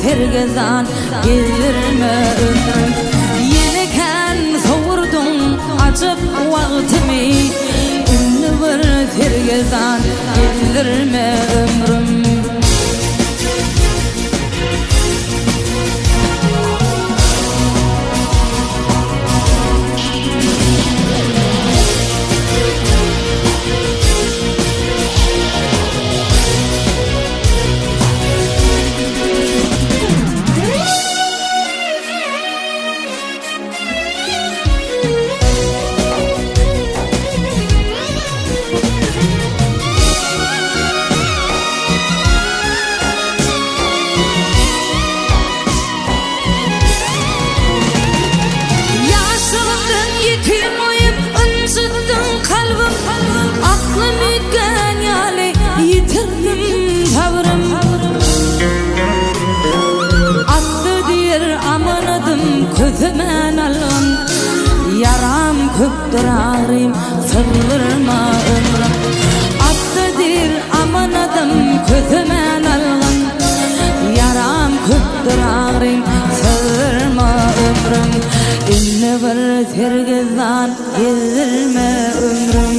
tergezan gelirme ömrüm. Yeleken sovurdum acıp vaktimi, ünlü bir tergezan gelirme ömrüm. Aklım yüklen yali yitirdim tavrım. Attı diyer amanadım közümen alın. Yaram köptür ağrım sırrırma ömrüm. Attı diyer amanadım közümen alın. Yaram köptür ağrım sırrırma ömrüm. İnne bir tergezan gezirme ömrüm.